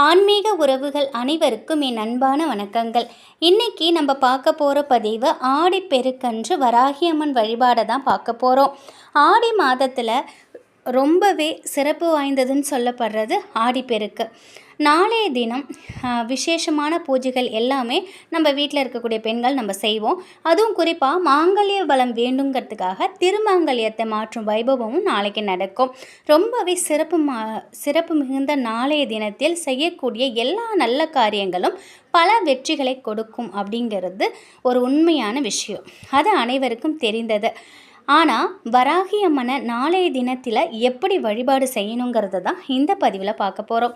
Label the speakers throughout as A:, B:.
A: ஆன்மீக உறவுகள் அனைவருக்கும் என் அன்பான வணக்கங்கள். இன்னைக்கு நம்ம பார்க்க போகிற பதிவு ஆடிப்பெருக்கன்று வராகியம்மன் வழிபாடை தான் பார்க்க போகிறோம். ஆடி மாதத்தில் ரொம்பவே சிறப்பு வாய்ந்ததுன்னு சொல்லப்படுறது ஆடிப்பெருக்கு. நாளைய தினம் விசேஷமான பூஜைகள் எல்லாமே நம்ம வீட்டில் இருக்கக்கூடிய பெண்கள் நம்ம செய்வோம். அதுவும் குறிப்பாக மாங்கல்ய பலம் வேண்டுங்கிறதுக்காக திருமாங்கல்யத்தை மாற்றும் வைபவமும் நாளைக்கு நடக்கும். ரொம்பவே சிறப்பு மிகுந்த நாளைய தினத்தில் செய்யக்கூடிய எல்லா நல்ல காரியங்களும் பல வெற்றிகளை கொடுக்கும் அப்படிங்கிறது ஒரு உண்மையான விஷயம். அது அனைவருக்கும் தெரிந்தது. ஆனால் வராகி அம்மனை நாளைய தினத்தில் எப்படி வழிபாடு செய்யணுங்கிறது தான் இந்த பதிவில் பார்க்க போகிறோம்.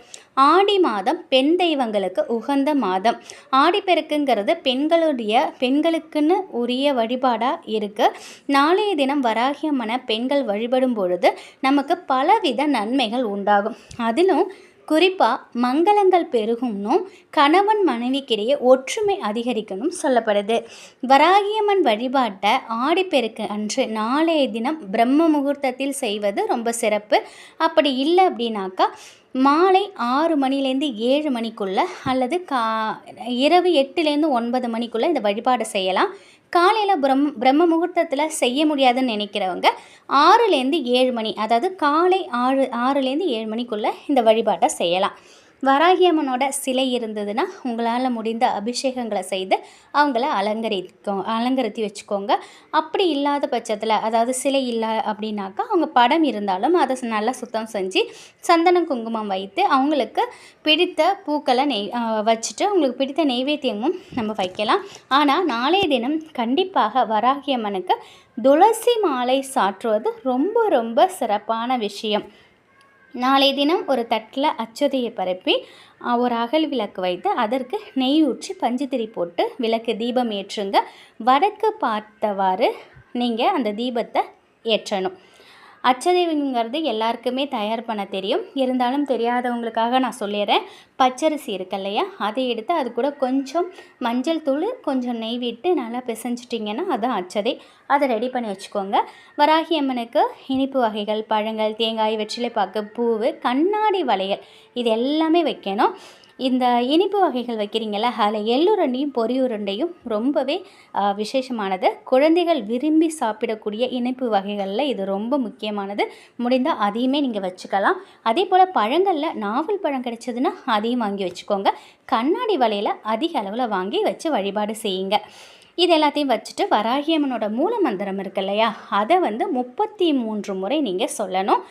A: ஆடி மாதம் பெண் தெய்வங்களுக்கு உகந்த மாதம். ஆடிப்பெருக்குங்கிறது பெண்களுக்குன்னு உரிய வழிபாடாக இருக்குது. நாளைய தினம் வராகி அம்மனை பெண்கள் வழிபடும் பொழுது நமக்கு பலவித நன்மைகள் உண்டாகும். அதிலும் குறிப்பாக மங்களங்கள் பெருகும்னும் கணவன் மனைவிக்கிடையே ஒற்றுமை அதிகரிக்கணும் சொல்லப்படுது. வராகியம்மன் வழிபாட்டை ஆடிப்பெருக்கு அன்று நாளைய தினம் பிரம்ம முகூர்த்தத்தில் செய்வது ரொம்ப சிறப்பு. அப்படி இல்லை அப்படின்னாக்கா மாலை 6 மணிலேருந்து 7 மணிக்குள்ளே அல்லது இரவு 8லேருந்து 9 மணிக்குள்ளே இந்த வழிபாடை செய்யலாம். காலையில் பிரம்ம முகூர்த்தத்தில் செய்ய முடியாதுன்னு நினைக்கிறவங்க 6லேருந்து 7 மணி, அதாவது காலை 6லேருந்து 7 மணிக்குள்ளே இந்த வழிபாட்டை செய்யலாம். வராகி அம்மனோட சிலை இருந்ததுன்னா உங்களால் முடிந்த அபிஷேகங்களை செய்து அவங்கள அலங்கரித்து வச்சுக்கோங்க. அப்படி இல்லாத பட்சத்தில், அதாவது சிலை இல்லை அப்படின்னாக்கா அவங்க படம் இருந்தாலும் அதை நல்லா சுத்தம் செஞ்சு சந்தனம் குங்குமம் வைத்து அவங்களுக்கு பிடித்த பூக்களை வச்சுட்டு அவங்களுக்கு பிடித்த நெய்வேத்தியமும் நம்ம வைக்கலாம். ஆனால் நாளைய தினம் கண்டிப்பாக வராகி அம்மனுக்கு துளசி மாலை சாற்றுவது ரொம்ப ரொம்ப சிறப்பான விஷயம். நாளைய தினம் ஒரு தட்டில் அச்சதையை பரப்பி ஒரு அகல் விளக்கு வைத்து அதற்கு நெய் ஊற்றி பஞ்சுத்திரி போட்டு விளக்கு தீபம் ஏற்றுங்க. வடக்கு பார்த்தவாறு நீங்கள் அந்த தீபத்தை ஏற்றணும். அச்சதைங்கிறது எல்லாருக்குமே தயார் பண்ண தெரியும். இருந்தாலும் தெரியாதவங்களுக்காக நான் சொல்லிடுறேன். பச்சரிசி இருக்கு இல்லையா, அதை எடுத்து அது கூட கொஞ்சம் மஞ்சள் தூள் கொஞ்சம் நெய் விட்டு நல்லா பிசைஞ்சிட்டிங்கன்னா அதுதான் அச்சதை. அதை ரெடி பண்ணி வச்சுக்கோங்க. வராகி அம்மனுக்கு இனிப்பு வகைகள், பழங்கள், தேங்காய், வெற்றிலைப்பாக்கு, பூவு, கண்ணாடி வளையல் இது எல்லாமே வைக்கணும். இந்த இனிப்பு வகைகள் வைக்கிறீங்களா, அதில் எள்ளுருண்டையும் பொரியுருண்டையும் ரொம்பவே விசேஷமானது. குழந்தைகள் விரும்பி சாப்பிடக்கூடிய இனிப்பு வகைகளில் இது ரொம்ப முக்கியமானது. முடிந்தால் அதையுமே நீங்கள் வச்சுக்கலாம். அதே போல் பழங்களில் நாவல் பழம் கிடைச்சதுன்னா அதையும் வாங்கி வச்சுக்கோங்க. கண்ணாடி வளையல அதிக அளவில் வாங்கி வச்சு வழிபாடு செய்யுங்க. இது எல்லாத்தையும் வச்சுட்டு வராகி அம்மனோட மூல மந்திரம் இருக்கு இல்லையா, அதை 33 முறை நீங்கள் சொல்லணும்.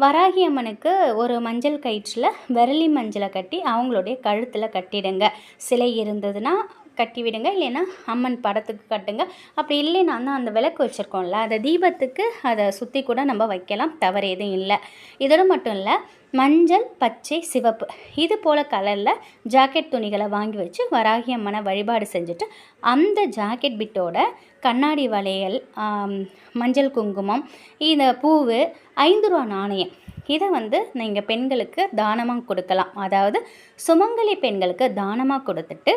A: வராகி அம்மனுக்கு ஒரு மஞ்சள் கயிற்றில் விரலி மஞ்சளை கட்டி அவங்களுடைய கழுத்தில் கட்டிடுங்க. சிலை இருந்ததுன்னா கட்டி விடுங்க, இல்லைன்னா அம்மன் படத்துக்கு கட்டுங்க. அப்படி இல்லைன்னா தான் அந்த விளக்கு வச்சுருக்கோம்ல, அதை தீபத்துக்கு அதை சுற்றி கூட நம்ம வைக்கலாம், தவறு எதுவும் இல்லை. இதோடு மட்டும் இல்லை, மஞ்சள், பச்சை, சிவப்பு இது போல் கலரில் ஜாக்கெட் துணிகளை வாங்கி வச்சு வராகி அம்மனை வழிபாடு செஞ்சுட்டு அந்த ஜாக்கெட் பிட்டோட கண்ணாடி வளையல், மஞ்சள் குங்குமம், இந்த பூவு, 5 ரூபா நாணயம் இதை நீங்கள் பெண்களுக்கு தானமாக கொடுக்கலாம். அதாவது சுமங்கலி பெண்களுக்கு தானமாக கொடுத்துட்டு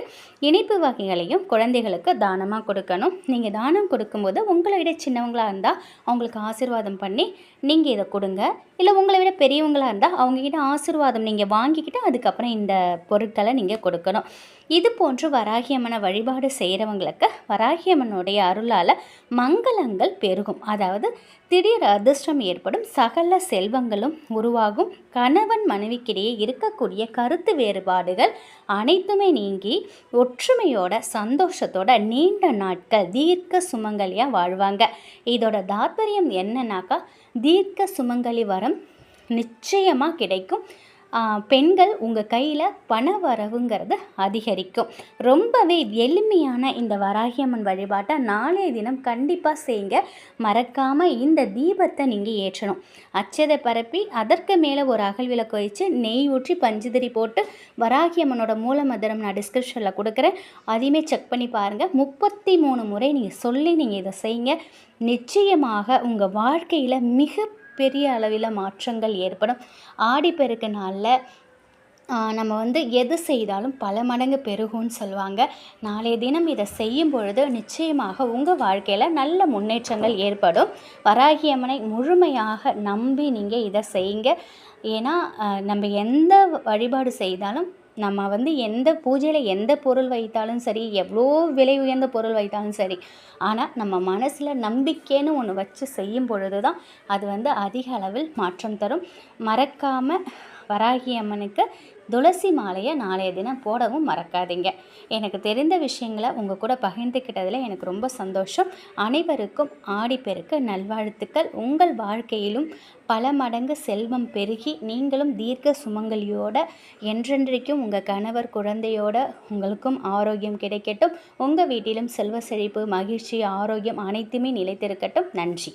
A: இனிப்பு வகைகளையும் குழந்தைகளுக்கு தானமாக கொடுக்கணும். நீங்கள் தானம் கொடுக்கும்போது உங்களை விட சின்னவங்களாக இருந்தால் அவங்களுக்கு ஆசீர்வாதம் பண்ணி நீங்கள் இதை கொடுங்க. இல்லை உங்களை விட பெரியவங்களாக இருந்தால் அவங்கக்கிட்ட ஆசீர்வாதம் நீங்கள் வாங்கிக்கிட்டு அதுக்கப்புறம் இந்த பொருட்களை நீங்கள் கொடுக்கணும். இது போன்று வராகி அம்மனை வழிபாடு செய்கிறவங்களுக்கு வராகி அம்மனுடைய அருளால் மங்களங்கள் பெருகும். அதாவது திடீர் அதிர்ஷ்டம் ஏற்படும், சகல செல்வங்களும் உருவாகும், கணவன் மனைவிக்கிடையே இருக்கக்கூடிய கருத்து வேறுபாடுகள் அனைத்துமே நீங்கி ஒற்றுமையோட சந்தோஷத்தோட நீண்ட நாட்கள் தீர்க்க சுமங்கலியாக வாழ்வாங்க. இதோட தாத்பரியம் என்னன்னாக்கா, தீர்க்க சுமங்கலி வரம் நிச்சயமாக கிடைக்கும். பெண்கள் உங்கள் கையில் பண வரவுங்கிறது அதிகரிக்கும். ரொம்பவே எளிமையான இந்த வராகி அம்மன் வழிபாட்டை நாளைய தினம் கண்டிப்பாக செய்யுங்க. மறக்காமல் இந்த தீபத்தை நீங்கள் ஏற்றணும். அச்சதை பரப்பி அதற்கு மேலே ஒரு அகல் விளக்கு வச்சு நெய் ஊற்றி பஞ்சுதிரி போட்டு வராகி அம்மனோட மூல மந்திரம் நான் டிஸ்கிரிப்ஷனில் கொடுக்குறேன், அதையுமே செக் பண்ணி பாருங்கள். 33 முறை நீங்கள் சொல்லி நீங்கள் இதை செய்யுங்க. நிச்சயமாக உங்கள் வாழ்க்கையில் மிக பெரிய அளவில் மாற்றங்கள் ஏற்படும். ஆடிப்பெருக்கு நாளில் நம்ம எது செய்தாலும் பல மடங்கு பெருகும்னு சொல்லுவாங்க. நாளைய தினம் இதை செய்யும் பொழுது நிச்சயமாக உங்கள் வாழ்க்கையில் நல்ல முன்னேற்றங்கள் ஏற்படும். வராகி அம்மனை முழுமையாக நம்பி நீங்கள் இதை செய்யுங்க. ஏன்னா நம்ம எந்த வழிபாடு செய்தாலும் நம்ம வந்து எந்த பூஜையில் எந்த பொருள் வைத்தாலும் சரி, எவ்வளோ விலை உயர்ந்த பொருள் வைத்தாலும் சரி, ஆனால் நம்ம மனசில் நம்பிக்கைன்னு ஒன்று வச்சு செய்யும் பொழுது தான் அது வந்து அதிக அளவில் மாற்றம் தரும். மறக்காமல் வராகி அம்மனுக்கு துளசி மாலையை நாளைய தினம் போடவும் மறக்காதீங்க. எனக்கு தெரிந்த விஷயங்களை உங்கள் கூட பகிர்ந்துக்கிட்டதில் எனக்கு ரொம்ப சந்தோஷம். அனைவருக்கும் ஆடிப்பெருக்கு நல்வாழ்த்துக்கள். உங்கள் வாழ்க்கையிலும் பல மடங்கு செல்வம் பெருகி நீங்களும் தீர்க்க சுமங்கலியோட என்றென்றைக்கும் உங்கள் கணவர் குழந்தையோட உங்களுக்கும் ஆரோக்கியம் கிடைக்கட்டும். உங்கள் வீட்டிலும் செல்வ செழிப்பு, மகிழ்ச்சி, ஆரோக்கியம் அனைத்துமே நிலைத்திருக்கட்டும். நன்றி.